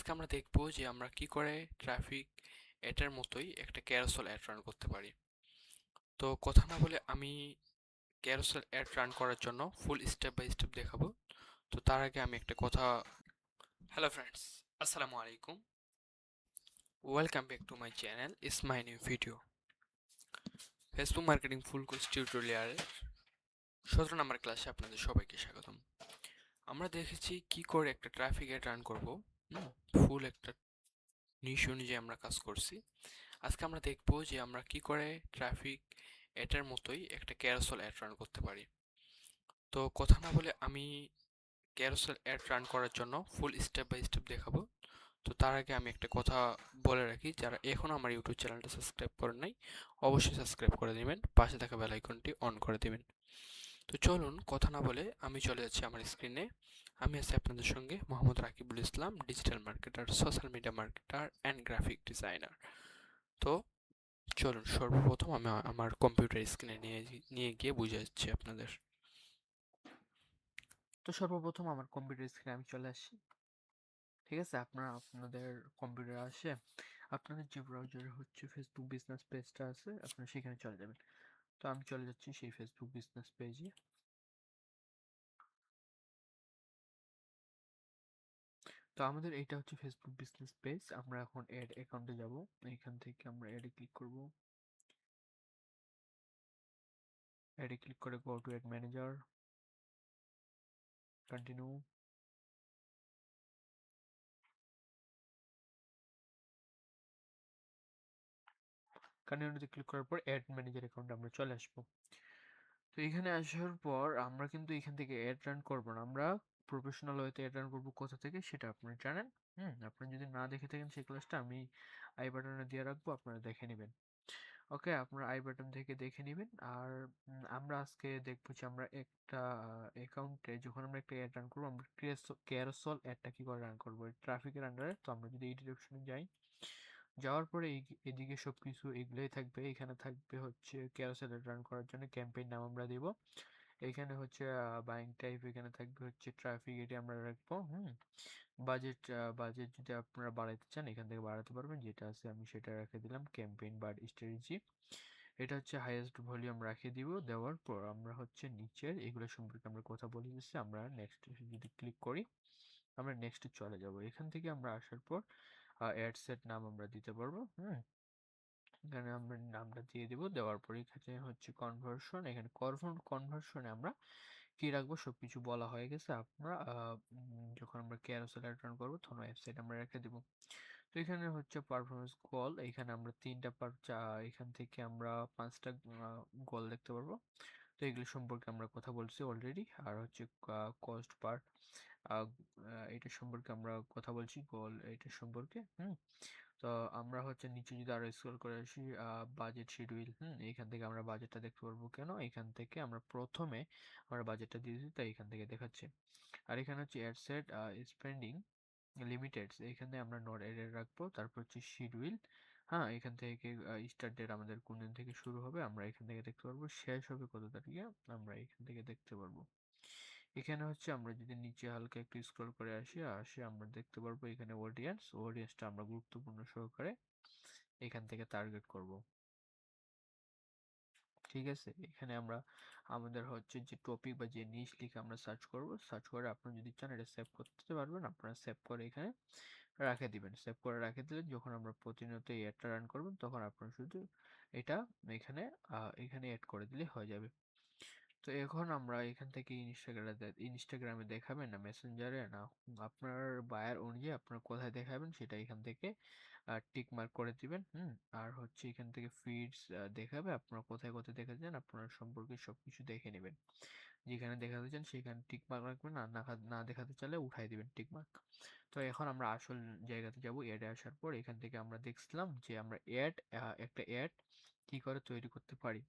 আজকে আমরা দেখব যে আমরা কি করে ট্রাফিক এটার মতোই একটা ক্যারোসেল অ্যাড রান করতে পারি। তো কথা না বলে আমি ক্যারোসেল অ্যাড রান করার জন্য ফুল স্টেপ বাই স্টেপ দেখাবো। তো তার আগে আমি একটা কথা, হ্যালো ফ্রেন্ডস, আসসালামু আলাইকুম, welcome back to my channel is my new video. Facebook marketing full course টিউটোরিয়ালের 17 নম্বর ক্লাসে আপনাদের সবাইকে স্বাগতম। আমরা দেখেছি কি করে একটা ট্রাফিক অ্যাড রান করবো। ফুল একটা নিশ অনুযায়ী আমরা কাজ করছি। আজকে আমরা দেখব যে আমরা কি করে ট্রাফিক এটার মতোই একটা ক্যারোসেল অ্যাড রান করতে পারি। তো কথা না বলে আমি ক্যারোসেল অ্যাড রান করার জন্য ফুল স্টেপ বাই স্টেপ দেখাবো। তো তার আগে আমি একটা কথা বলে রাখি, যারা এখনও আমার ইউটিউব চ্যানেলটা সাবস্ক্রাইব করেন নাই অবশ্যই সাবস্ক্রাইব করে দিবেন, পাশে থাকা বেল আইকনটি অন করে দিবেন। তো চলুন কথা না বলে আমি চলে যাচ্ছি আমার স্ক্রিনে। আমি আছি আপনাদের সঙ্গে Mohammad Rakibul Islam, digital marketer, social media marketer and graphic designer. তো চলুন সর্বপ্রথম আমি আমার কম্পিউটার স্ক্রিনে নিয়ে গিয়ে বুঝাচ্ছি আপনাদের। তো সর্বপ্রথম আমার কম্পিউটার স্ক্রিনে আমি চলে আসছি। ঠিক আছে, আপনারা আপনাদের কম্পিউটারে আসে আপনাদের যে ব্রাউজারে হচ্ছে ফেসবুক বিজনেস পেজটা আছে আপনারা সেখানে চলে যাবেন। তো আমি চলে যাচ্ছি সেই ফেসবুক বিজনেস পেজে। তো আমাদের এটা হচ্ছে ফেসবুক বিজনেস পেজ। আমরা এখন অ্যাড অ্যাকাউন্টে যাব। এখান থেকে আমরা অ্যাডে ক্লিক করব। অ্যাডে ক্লিক করে go to add manager, continue. কন্টিনিউতে ক্লিক করার পর অ্যাড ম্যানেজার অ্যাকাউন্টে আমরা চলে আসবো। তো এখানে আসার পর আমরা কিন্তু এখান থেকে অ্যাড রান করব না, আমরা প্রফেশনাল ওয়েতে অ্যাড রান করবো। কোথা থেকে সেটা আপনারা জানেন। আপনি যদি না দেখে থাকেন সেই ক্লাসটা আমি আই বাটনে দিয়ে রাখবো, আপনারা দেখে নেবেন। ওকে, আপনারা আই বাটন থেকে দেখে নেবেন। আর আমরা আজকে দেখবো যে আমরা একটা অ্যাকাউন্টে যখন আমরা একটা অ্যাড রান করবো আমরা ক্যারোসেল অ্যাডটা কি করে রান করবো ট্রাফিকের আন্ডারে। তো আমরা যদি এই ডিরেকশনে যাই, যাওয়ার পরে এদিকে সবকিছু এগুলোই থাকবে। এখানে থাকবে হচ্ছে ক্যারোসেল রান করার জন্য ক্যাম্পেইন নাম আমরা দেব। এখানে হচ্ছে বাইং টাইপ, এখানে থাকবে হচ্ছে ট্রাফিক, এটি আমরা রাখবো। বাজেট, বাজেট যদি আপনারা বাড়াইতে চান এখান থেকে বাড়াতে পারবেন, যেটা আছে আমি সেটা রেখে দিলাম। ক্যাম্পেইন বা স্ট্র্যাটেজি এটা হচ্ছে হাইয়েস্ট ভলিউম রাখিয়ে দিব। দেওয়ার পর আমরা হচ্ছে নিচের এগুলো সম্পর্কে আমরা কথা বলে দিচ্ছি। আমরা নেক্সট যদি ক্লিক করি আমরা নেক্সটে চলে যাব। এখান থেকে আমরা আসার পর অ্যাড সেট নাম আমরা দিতে পারবো। এখানে আমরা নামটা দিয়ে দেবো। দেওয়ার পরে এখানে হচ্ছে কনভার্সন, এখানে কনভার্সনে আমরা কি রাখবো সবকিছু বলা হয়ে গেছে। আপনারা যখন আমরা ক্যারোসেল রিটার্ন করবো তখন ওয়েবসাইট আমরা রেখে দেবো। তো এখানে হচ্ছে পারফরমেন্স গোল, এখানে আমরা তিনটা এখান থেকে আমরা পাঁচটা গোল দেখতে পারবো। তো এগুলো সম্পর্কে আমরা কথা বলছি অলরেডি। আর হচ্ছে কস্ট পার, এটা সম্পর্কে আমরা কথা বলছি, গোল এটা সম্পর্কে। তো আমরা হচ্ছে নিচে যদি আরো স্ক্রল করে আসি, বাজেট শিডিউল, এখান থেকে আমরা বাজেটটা দেখতে পারবো। কেন এখান থেকে আমরা প্রথমে আমরা বাজেটটা দিয়ে দিই তাই এখান থেকে দেখাচ্ছে। আর এখানে হচ্ছে অ্যাড সেট স্পেন্ডিং লিমিটেড, এখানে আমরা নট এডেড রাখবো। তারপর হচ্ছে শিডিউল, এখান থেকে স্টার্ট ডেট আমাদের কোন দিন থেকে শুরু হবে আমরা এখান থেকে দেখতে পারবো, শেষ হবে কত তারিখে আমরা এখান থেকে দেখতে পারবো। এখানে হচ্ছে আমরা যদি নিচে হালকা একটু স্ক্রল করে আসি আমরা দেখতে পারবো এখানে অডিয়েন্সটা আমরা গুরুত্বপূর্ণ সহকারে এখান থেকে টার্গেট করব। ঠিক আছে, এখানে আমরা আমাদের হচ্ছে যে টপিক বা যে নিশ লিখে আমরা সার্চ করব। সার্চ করে আপনারা যদি চান এটা সেভ করতে পারবেন, আপনারা সেভ করে এখানে রেখে দিবেন। সেভ করে রেখে দিলে যখন আমরা প্রতিনিয়ত এই অ্যাডটা রান করবেন তখন আপনারা শুধু এটা এখানে এখানে অ্যাড করে দিলে হয়ে যাবে। তো এখন আমরা এখান থেকে ইনস্টাগ্রামে দেখাবেন না মেসেঞ্জারে না, আপনার বায়ার অনুযায়ী আপনার কোথায় দেখাবেন সেটা এখান থেকে টিক মার্ক করে দিবেন। আর হচ্ছে এখান থেকে ফিডস দেখাবে, আপনারা কোথায় কোথায় দেখাতে চান আপনার সম্পর্কে সবকিছু দেখে নেবেন। যেখানে দেখাতে চান সেখানে টিক মার্ক রাখবেন, আর না দেখাতে চাইলে উঠাই দিবেন টিক মার্ক। তো এখন আমরা আসল জায়গাতে যাব। অ্যাডে আসার পর এখান থেকে আমরা দেখছিলাম যে আমরা একটা অ্যাড কি করে তৈরি করতে পারি।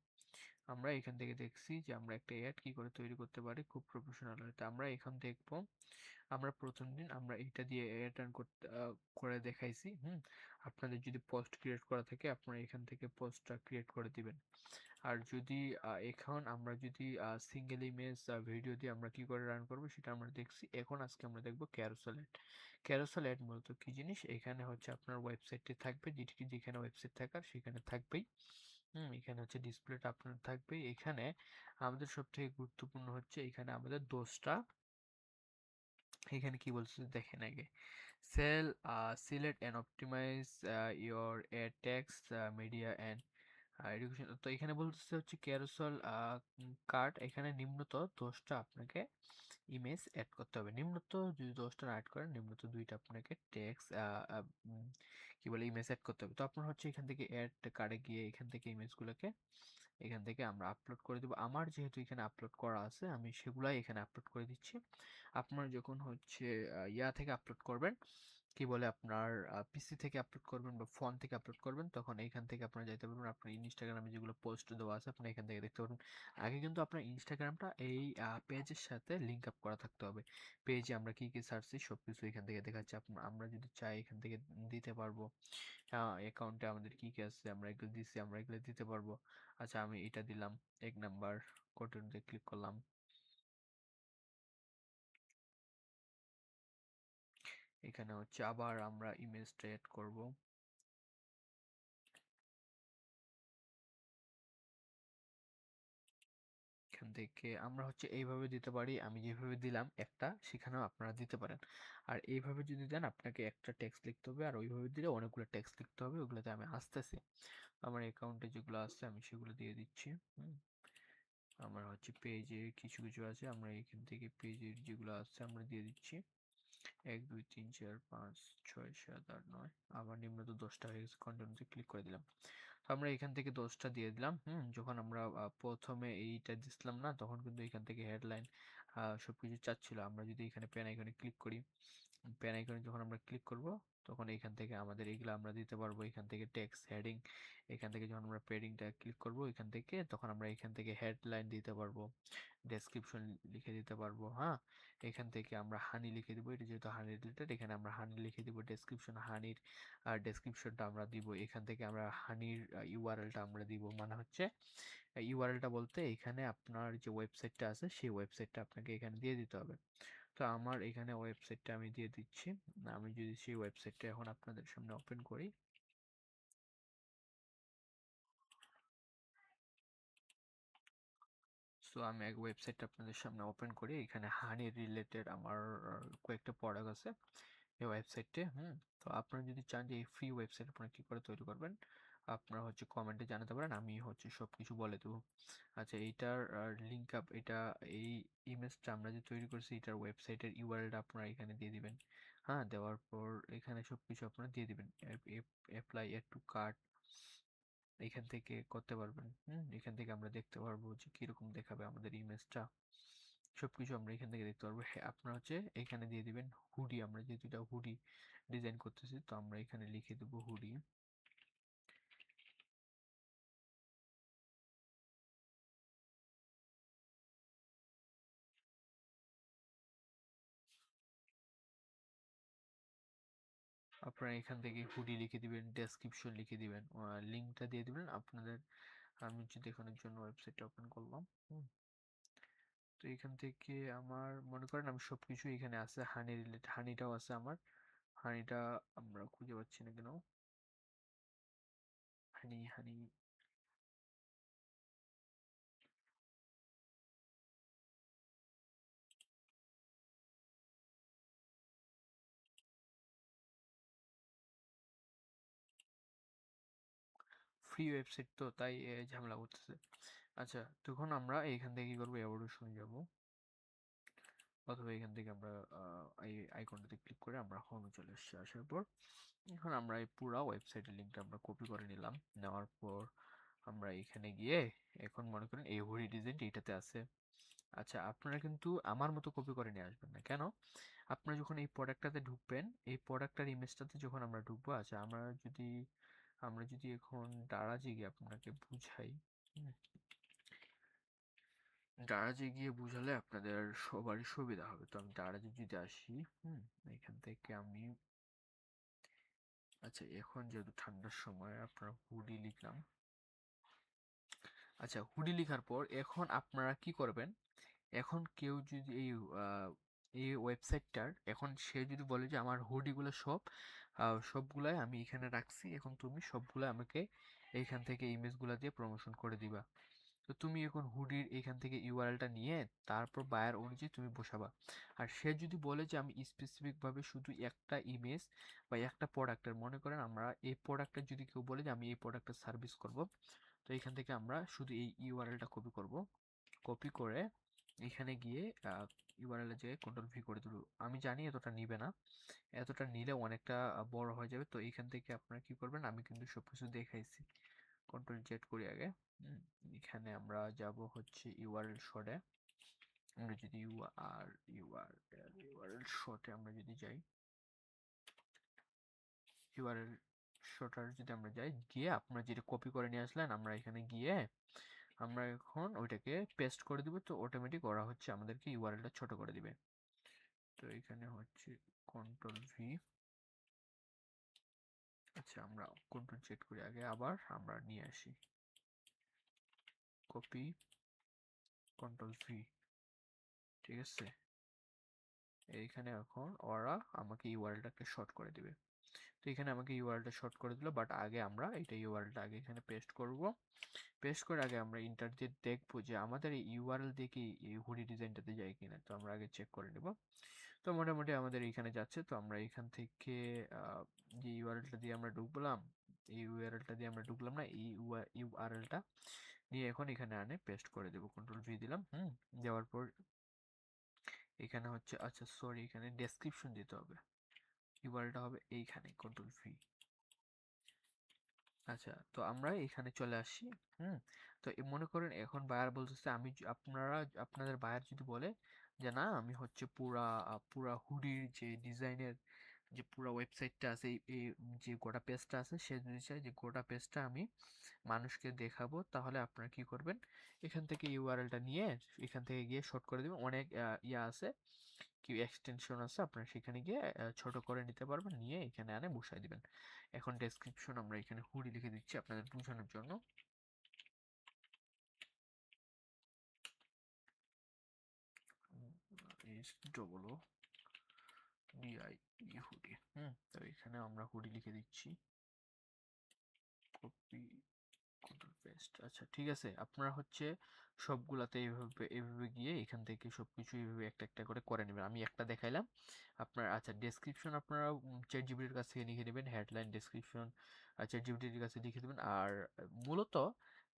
আমরা এখান থেকে দেখছি যে আমরা একটা অ্যাড কি করে তৈরি করতে পারি খুব প্রফেশনাল হতে। আমরা এখন দেখবো, আমরা প্রথম দিন আমরা এটা দিয়ে অ্যাড রান করতে করে দেখাইছি। আপনাদের যদি পোস্ট ক্রিয়েট করা থাকে আপনারা এখান থেকে পোস্টটা ক্রিয়েট করে দিবেন। আর যদি এখন আমরা যদি সিঙ্গেল ইমেজ ভিডিও দিয়ে আমরা কি করে রান করব সেটা আমরা দেখছি। এখন আজকে আমরা দেখব ক্যারোসেল অ্যাড। ক্যারোসেল অ্যাড মূলত কি জিনিস, এখানে হচ্ছে আপনার ওয়েবসাইটে থাকবে, যেখানে ওয়েবসাইট থাকার সেখানে থাকবেই। এখানে হচ্ছে ডিসপ্লেটা আপনার থাকবে। এখানে আমাদের সব থেকে গুরুত্বপূর্ণ হচ্ছে এখানে আমাদের দোষটা, এখানে কি বলছে দেখেন আগে। Sell select and optimise your ad text media and education. তো এখানে বলতেছে হচ্ছে ক্যারোসেল কার্ড, এখানে নিম্নত 10টা আপনাকে ইমেজ অ্যাড করতে হবে। নিম্নত যদি 10টা অ্যাড করেন, নিম্নত 2টা আপনাকে টেক্সট কি বলে ইমেজ অ্যাড করতে হবে। তো আপনার হচ্ছে এখান থেকে অ্যাড কার্ডে গিয়ে এখান থেকে ইমেজগুলোকে এখান থেকে আমরা আপলোড করে দেবো। আমার যেহেতু এখানে আপলোড করা আছে আমি সেগুলাই এখানে আপলোড করে দিচ্ছি। আপনার যখন হচ্ছে ইয়া থেকে আপলোড করবেন, কি বলে আপনার পিসি থেকে আপলোড করবেন বা ফোন থেকে আপলোড করবেন, তখন এইখান থেকে আপনারা যাইতে পারবেন আপনার ইনস্টাগ্রামে যেগুলো পোস্ট দেওয়া আছে আপনি এখান থেকে দেখতে পারবেন। আগে কিন্তু আপনার ইনস্টাগ্রামটা এই পেজের সাথে লিঙ্ক আপ করা থাকতে হবে। পেজে আমরা কি কি সার্চ দিই সব কিছু এখান থেকে দেখাচ্ছি। আমরা যদি চাই এখান থেকে দিতে পারবো। অ্যাকাউন্টে আমাদের কি কি আছে আমরা এগুলো দিচ্ছি, আমরা এগুলো দিতে পারবো। আচ্ছা আমি এটা দিলাম 1 নাম্বার, কন্টিনিউতে ক্লিক করলাম। এখানে হচ্ছে আবার আমরা ইমেজটা এড করব। এখান থেকে আমরা হচ্ছে এইভাবে দিতে পারি, আমি যেভাবে দিলাম একটা সেখানেও আপনারা দিতে পারেন। আর এইভাবে যদি দেন আপনাকে একটা টেক্সট লিখতে হবে, আর ওইভাবে দিলে অনেকগুলো টেক্সট লিখতে হবে। ওগুলোতে আমি আসতেছি, আমার অ্যাকাউন্টে যেগুলো আছে আমি সেগুলো দিয়ে দিচ্ছি। আমার হচ্ছে পেজে কিছু কিছু আছে, আমরা এখান থেকে পেজের যেগুলো আছে আমরা দিয়ে দিচ্ছি। 1 2 3 4 5 6 7 8 9, আবার নিম্নত 10টা হয়ে গেছে, কন্টিনিউতে ক্লিক করে দিলাম। তো আমরা এখান থেকে 10টা দিয়ে দিলাম। যখন আমরা প্রথমে এইটা দিছিলাম না, তখন কিন্তু এখান থেকে হেডলাইন সবকিছু চাচ্ছিল। আমরা যদি এখানে পেন আইকনে ক্লিক করি, পেন আইকনে যখন আমরা ক্লিক করব তখন এখান থেকে আমাদের এগুলো আমরা দিতে পারবো। এখান থেকে টেক্সট হেডিং, এখান থেকে যখন আমরা পেডিংটা ক্লিক করব এখান থেকে, তখন আমরা এখান থেকে হেডলাইন দিতে পারবো, ডেসক্রিপশন লিখে দিতে পারবো। হ্যাঁ, এখান থেকে আমরা হানি লিখে দিব, এটা যেহেতু হানি রিলেটেড এখানে আমরা হানি লিখে দিব। ডেসক্রিপশন হানির ডেসক্রিপশনটা আমরা দিব। এখান থেকে আমরা হানির ইউআরএলটা আমরা দিব, মানে হচ্ছে ইউআরএলটা বলতে এখানে আপনার যে ওয়েবসাইটটা আছে সেই ওয়েবসাইটটা আপনাকে এখানে দিয়ে দিতে হবে। তো আমার এখানে ওয়েবসাইটটা আমি দিয়ে দিচ্ছি। আমি যদি সেই ওয়েবসাইটটা এখন আপনাদের সামনে ওপেন করি, সো আমি এক ওয়েবসাইটটা আপনাদের সামনে ওপেন করি। এখানে হানি রিলেটেড আমার কয়েকটা প্রোডাক্ট আছে এই ওয়েবসাইটে। তো আপনারা যদি চান যে এই ফ্রি ওয়েবসাইট আপনারা কি করে তৈরি করবেন, আপনারা হচ্ছে কমেন্টে জানাতে পারেন, আমি হচ্ছে সব কিছু বলে দেবো। আচ্ছা এইটার লিঙ্ক আপ, এটা এই ইমেজটা আমরা যে তৈরি করছি এটার ওয়েবসাইটের ইউআরএলটা আপনারা এখানে দিয়ে দিবেন। হ্যাঁ, দেওয়ার পর এখানে সব কিছু আপনারা দিয়ে দিবেন। অ্যাপ্লাই এড টু কার্ট এখান থেকে করতে পারবেন। এখান থেকে আমরা দেখতে পারবো যে কিরকম দেখাবে আমাদের ইমেজটা, সবকিছু আমরা এখান থেকে দেখতে পারবো। হ্যাঁ, আপনারা হচ্ছে এখানে দিয়ে দিবেন হুডি, আমরা যেহেতু এটা হুডি ডিজাইন করতেছি তো আমরা এখানে লিখে দেবো হুডি। আপনারা এখান থেকে হুডি লিখে দিবেন, ডেসক্রিপশন লিখে দিবেন, লিঙ্কটা দিয়ে দিবেন আপনাদের। আমি হচ্ছে দেখানোর জন্য ওয়েবসাইটটা ওপেন করলাম। তো এখান থেকে আমার মনে করেন আমি সবকিছু এখানে আছে, হানি রিলেটেড হানিটাও আছে আমার। হানিটা আমরা খুঁজে পাচ্ছি না কেন, হানি হানি ফ্রি ওয়েবসাইট তো তাই ঝামেলা করতেছে। আচ্ছা তখন আমরা এখান থেকে কি করবো, এভোলিউশনে যাব, অথবা এখান থেকে আমরা এই আইকনটাতে ক্লিক করে আমরা হোমে চলে এসেছি। আসার পর এখন আমরা এই পুরো ওয়েবসাইটের লিঙ্কটা আমরা কপি করে নিলাম। নেওয়ার পর আমরা এখানে গিয়ে এখন মনে করেন এই হুডি ডিজাইনটা এটাতে আছে। আচ্ছা আপনারা কিন্তু আমার মতো কপি করে নিয়ে আসবেন না, কেন? আপনারা যখন এই প্রোডাক্টটাতে ঢুকবেন, এই প্রোডাক্টটার ইমেজটাতে যখন আমরা ঢুকবো, আচ্ছা আমরা যদি এখন দারাজে গিয়ে আপনাকে বুঝাই। হুম, দারাজে গিয়ে বুঝালে আপনাদের সবারই সুবিধা হবে। তো আমি দারাজে যদি আসি, এখান থেকে আমি, আচ্ছা এখন যেহেতু ঠান্ডার সময় আপনার হুডি লিখলাম। আচ্ছা হুডি লেখার পর এখন আপনারা কি করবেন, এখন কেউ যদি এই ওয়েবসাইটটার, এখন সে যদি বলে যে আমার হুডিগুলো সবগুলাই আমি এখানে রাখছি, এখন তুমি সবগুলো আমাকে এইখান থেকে ইমেজগুলো দিয়ে প্রমোশন করে দিবা। তো তুমি এখন হুডির এখান থেকে ইউআরএলটা নিয়ে তারপর বায়ার অনুযায়ী তুমি বসাবা। আর সে যদি বলে যে আমি স্পেসিফিকভাবে শুধু একটা ইমেজ বা একটা প্রোডাক্টের, মনে করেন আমরা এই প্রোডাক্টের, যদি কেউ বলে যে আমি এই প্রোডাক্টের সার্ভিস করব, তো এখান থেকে আমরা শুধু এই ইউআরএলটা কপি করব। কপি করে এখানে গিয়ে ইউআরএল এ যেয়ে কন্ট্রোল ভি করে দেবো। আমি জানি এতটা নিবে না, এতটা নিলে অনেকটা বড় হয়ে যাবে। তো এখান থেকে আপনারা কি করবেন, আমি কিন্তু সবকিছু দেখাইছি। কন্ট্রোল জেড করি আগে। হুম, এখানে আমরা যাব হচ্ছে ইউআরএল শর্টে। আমরা যদি ইউআরএল শর্টে আমরা যদি যাই, ইউআরএল শর্টার যদি আমরা যাই, গিয়ে আপনারা যেটা কপি করে নিয়ে আসলেন, আমরা এখানে গিয়ে আমরা এখন ওইটাকে পেস্ট করে দিব। তো অটোমেটিক ওরা হচ্ছে আমাদেরকে ইউআরএলটা ছোট করে দিবে। তো এখানে হচ্ছে কন্ট্রোল ভি। আচ্ছা আমরা কন্ট্রোল জেড করি আগে, আবার আমরা নিয়ে আসি, কপি, কন্ট্রোল ভি। ঠিক আছে, এইখানে এখন ওরা আমাকে ইউআরএলটাকে শর্ট করে দিবে। তো এখানে আমাকে ইউআরএলটা শর্ট করে দিল, বাট আগে আমরা এটা ইউআরএলটা আগে এখানে পেস্ট করব। পেস্ট করে আগে আমরা ইন্টার দিয়ে দেখবো যে আমাদের এই ইউআরএল দিয়ে কি এই হুডি ডিজাইনটাতে যায় কিনা। তো আমরা আগে চেক করে নেব। তো মোটামুটি আমাদের এইখানে যাচ্ছে। তো আমরা এখান থেকে যে ইউআরএলটা দিয়ে আমরা ঢুকলাম, এই ইউআরএলটা দিয়ে আমরা ঢুকলাম না, এই ইউআরএলটা নিয়ে এখন এখানে আনে পেস্ট করে দেবো। কন্ট্রোল ভি দিলাম। দেওয়ার পর এখানে হচ্ছে, আচ্ছা সরি, এখানে ডেসক্রিপশন দিতে হবে। ইউআরএলটা হবে এইখানে, কন্ট্রোল ভি। আচ্ছা তো আমরা এখানে চলে আসি। হুম তো মনে করেন এখন বায়ার বলতেছে, আপনাদের বায়ার যদি বলে যে না আমি হচ্ছে পুরা হুডির যে ডিজাইনের যে পুরা ওয়েবসাইটটা আছে, এই যে গোটা পেজটা আছে, সে যদি চায় যে গোটা পেজটা আমি মানুষকে দেখাবো, তাহলে আপনারা কি করবেন, এখান থেকে ইউআরএলটা নিয়ে এখান থেকে গিয়ে শর্ট করে দিবেন। অনেক ইয়া আছে, কি এক্সটেনশন আছে, আপনারা সেখানে গিয়ে ছোট করে নিতে পারবেন, নিয়ে এখানে আনে বসাই দিবেন। এখন ডেসক্রিপশন আমরা এখানে হুডি লিখে দিচ্ছি আপনাদের বোঝানোর জন্য। S double O DI hoodie. তো এখানে আমরা হুডি লিখে দিচ্ছি, কপি, কন্ট্রোল পেস্ট। আচ্ছা ঠিক আছে, আপনারা হচ্ছে সবগুলাতে এইভাবে এইভাবে গিয়ে এখান থেকে সবকিছু এইভাবে একটা একটা করে করে নেবেন। আমি একটা দেখাইলাম আপনার। আচ্ছা ডেসক্রিপশন আপনারা চ্যাট জিপিটির কাছ থেকে লিখে নেবেন, হেডলাইন ডেসক্রিপশন চ্যাট জিপিটির কাছে লিখে দেবেন। আর মূলত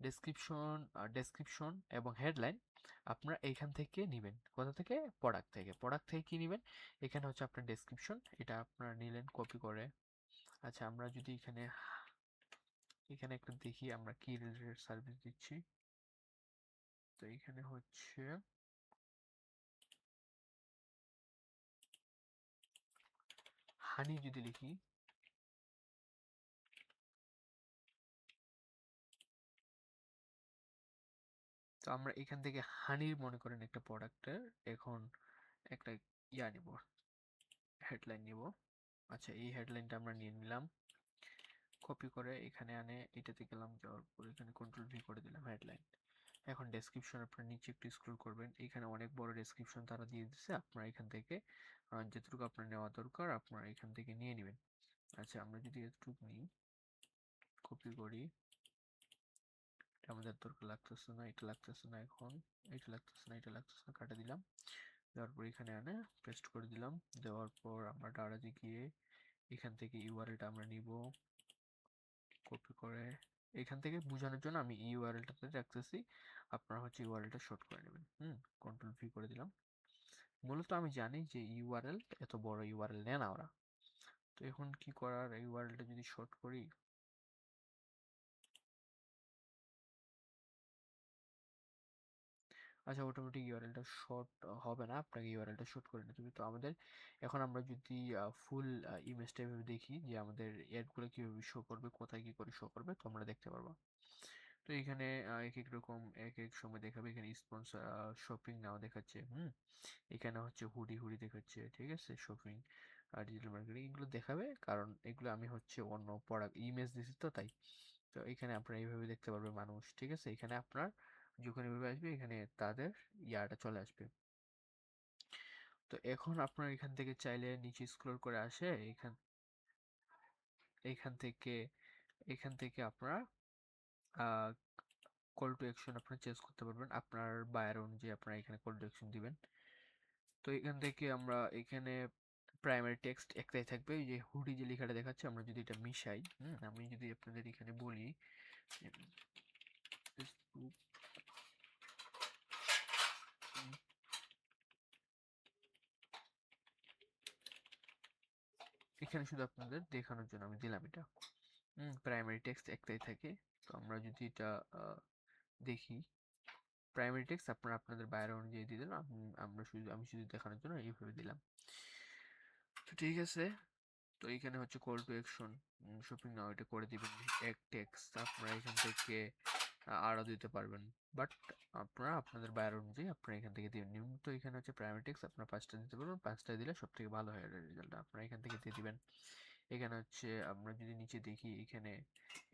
ডেসক্রিপশন ডেসক্রিপশন এবং হেডলাইন আপনারা এইখান থেকে নেবেন। কোথা থেকে? প্রোডাক্ট থেকে। প্রোডাক্ট থেকে কি নেবেন, এখানে হচ্ছে আপনার ডেসক্রিপশন, এটা আপনারা নিলেন কপি করে। আচ্ছা আমরা যদি এখানে এখানে একটা দেখি আমরা কি রিলেটেড সার্ভিস দিচ্ছি। তো এখানে হচ্ছে হানি যদি লিখি, তো আমরা এখান থেকে হানির মনে করেন একটা প্রোডাক্টের এখন একটা নিব, হেডলাইন নিব। আচ্ছা এই হেডলাইনটা আমরা নিয়ে নিলাম, কপি করে এখানে আনে এটাতে গেলাম, যাওয়ার পর এখানে কন্ট্রোল ভি করে দিলাম হেডলাইন। এখন ডেসক্রিপশন আপনার নিচে একটু স্ক্রল করবেন, এখানে অনেক বড় ডেসক্রিপশন তারা দিয়ে দিচ্ছে, আপনারা এখান থেকে যেটুকু আপনার নেওয়া দরকার আপনারা এখান থেকে নিয়ে নেবেন। আচ্ছা আমরা যদি এতটুকু নিই, কপি করি, আমাদের দরকার লাগতেছে না, এটা লাগতেছে না, এখন এটা লাগতেছে না, এটা লাগতেছে না, কাটা দিলাম। দেওয়ার পর এখানে আনে পেস্ট করে দিলাম। দেওয়ার পর আমরা ডাটাতে গিয়ে এখান থেকে ইউআরএলটা আমরা নিব, কপি করে এখান থেকে বোঝানোর জন্য আমি ইউআরএলটাতে রাখতেছি, আপনারা হচ্ছে ইউআরএলটা শর্ট করে নেবেন। কন্ট্রোল ভি করে দিলাম। মূলত আমি জানি যে ইউআরএল এত বড় ইউআরএল নেয় না ওরা। তো এখন কি করার, ইউআরএলটা যদি শর্ট করি, আচ্ছা অটোমেটিক ইউআরএলটা শর্ট হবে না, আপনাকে ইউআরএলটা শর্ট করে নিতে হবে। তো আমাদের এখন আমরা যদি ফুল ইমেজটা এভাবে দেখি যে আমাদের অ্যাডগুলো কীভাবে শো করবে, কোথায় কী করে শো করবে, তো আমরা দেখতে পারবো। তো এখানে এক এক রকম এক এক সময় দেখাবে। এখানে স্পন্সর শপিং নাও দেখাচ্ছে। এখানে হচ্ছে হুডি হুডি দেখাচ্ছে, ঠিক আছে, শপিং আর ডিজিটাল মার্কেটিং এগুলো দেখাবে, কারণ এগুলো আমি হচ্ছে অন্য প্রোডাক্ট ইমেজ দিছি তো তাই। তো এখানে আপনারা এইভাবে দেখতে পারবে মানুষ, ঠিক আছে। এখানে আপনার যখন এভাবে আসবে এখানে তাদের ইয়াটা চলে আসবে। তো এখন আপনার এখান থেকে চাইলে নিচে স্ক্রল করে আসে এখান এখান থেকে এখান থেকে আপনারা কল টু অ্যাকশন আপনারা চেঞ্জ করতে পারবেন আপনার বায়ার অনুযায়ী। আপনারা এখানে কল টু অ্যাকশন দিবেন। তো এখান থেকে আমরা এখানে প্রাইমারি টেক্সট একটাই থাকবে, এই যে হুডি যে লেখাটা দেখাচ্ছে, আমরা যদি এটা মিশাই, আমি যদি আপনাদের এখানে বলি ফেসবুক, এখানে শুধু আপনাদের দেখানোর জন্য আমি দিলাম এটা। প্রাইমারি টেক্সট একটাই থাকে। তো আমরা যদি এটা দেখি, প্রাইমারি টেক্সট আপনারা আপনাদের বাইরে অনুযায়ী দিয়ে দিলাম। আমি শুধু দেখানোর জন্য এইভাবে দিলাম। তো ঠিক আছে। তো এখানে হচ্ছে কল টু অ্যাকশন শপিং নাও, এটা করে দিবেন এক টেক্সট। আপনারা এখান থেকে আরও দিতে পারবেন, বাট আপনারা আপনাদের বায়ার অনুযায়ী আপনারা এখান থেকে দিবেন। নিয়মিত এখানে হচ্ছে প্রাইমারি টেক্সট আপনারা 5টা দিতে পারবেন, 5টা দিলে সব থেকে ভালো হয় রেজাল্ট। আপনারা এখান থেকে দিয়ে দিবেন। এখানে হচ্ছে আমরা যদি নিচে দেখি, এখানে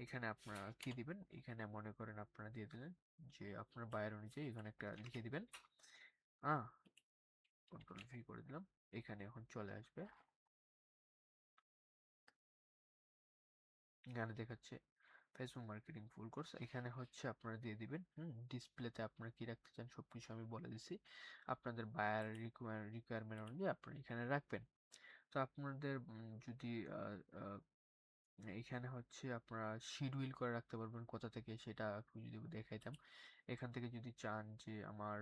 এখানে আপনারা কি দিবেন, এখানে মনে করেন আপনারা দিয়ে দিলেন যে আপনার বায়ার অনুযায়ী এখানে একটা লিখে দিবেন। কন্ট্রোল ভি করে দিলাম। এখানে এখন চলে আসবে, এখানে দেখাচ্ছে ফেসবুক মার্কেটিং ফুল কোর্স। এখানে হচ্ছে আপনারা দিয়ে দিবেন ডিসপ্লেতে আপনারা কি রাখতে চান সবকিছু আমি বলে দিছি। আপনাদের বায়ার রিকোয়ারমেন্ট অনুযায়ী আপনারা এখানে রাখবেন। তো আপনাদের যদি এখানে হচ্ছে আপনারা শিডিউল করে রাখতে পারবেন কোথা থেকে, সেটা একটু যদি দেখাইতাম। এখান থেকে যদি চান যে আমার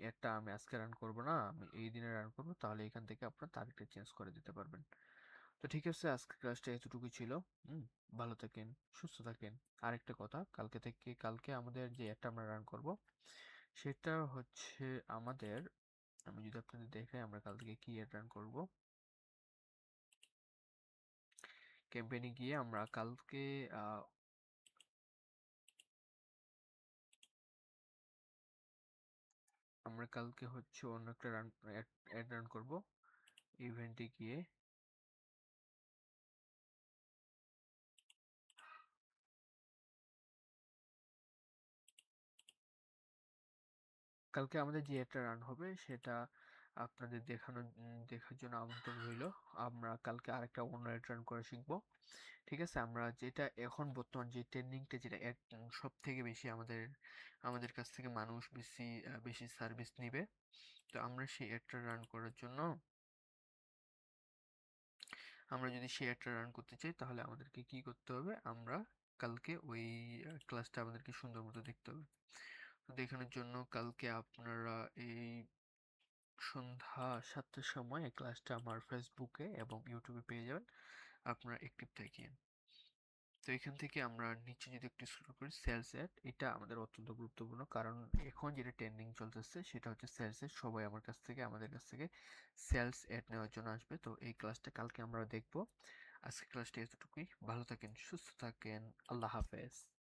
এটা আমি আজকে রান করব না, আমি এই দিনে রান করব, তাহলে এখান থেকে আপনার তারিখটা চেঞ্জ করে দিতে পারবেন। তো ঠিক আছে, আজকে ক্লাসটা এতটুকুই ছিল। হুম ভালো থাকেন, সুস্থ থাকেন। আরেকটা কথা, কালকে আমাদের যে অ্যাডটা আমরা রান করব সেটা হচ্ছে আমাদের, আমি যদি আপনাদের দেখাই আমরা কাল থেকে কি অ্যাড রান করব। ক্যাম্পেইনে গিয়ে আমরা কালকে হচ্ছে অন্য একটা অ্যাড রান করব ইভেন্টে গিয়ে। কালকে আমাদের যে অ্যাডটা রান হবে সেটা আপনাদের দেখার জন্য আমন্ত্রণ রইল। আমরা কালকে আরেকটা অন্য অ্যাড রান করে শিখবো, ঠিক আছে। আমরা যেটা এখন বর্তমান যে ট্রেন্ডিংটা, যেটা সব থেকে বেশি আমাদের কাছ থেকে মানুষ বেশি সার্ভিস নিবে, তো আমরা সেই অ্যাডটা রান করার জন্য, আমরা যদি সেই অ্যাডটা রান করতে চাই তাহলে আমাদেরকে কি করতে হবে, আমরা কালকে ওই ক্লাসটা আমাদেরকে সুন্দর মতো দেখতে হবে। তো দেখানোর জন্য কালকে আপনারা এই সন্ধ্যা 7টার সময় এই ক্লাসটা আমার ফেসবুকে এবং ইউটিউবে পেয়ে যাবেন। আপনারা অ্যাক্টিভ থাকিয়েন। তো এখান থেকে আমরা নিচে যদি একটু শুরু করি, সেলস অ্যাড, এটা আমাদের অত্যন্ত গুরুত্বপূর্ণ, কারণ এখন যেটা ট্রেন্ডিং চলতেছে সেটা হচ্ছে সেলস এর। সবাই আমাদের কাছ থেকে সেলস অ্যাড নেওয়ার জন্য আসবে। তো এই ক্লাসটা কালকে আমরা দেখব। আজকে ক্লাসটা এতটুকুই। ভালো থাকেন, সুস্থ থাকেন, আল্লাহ হাফেজ।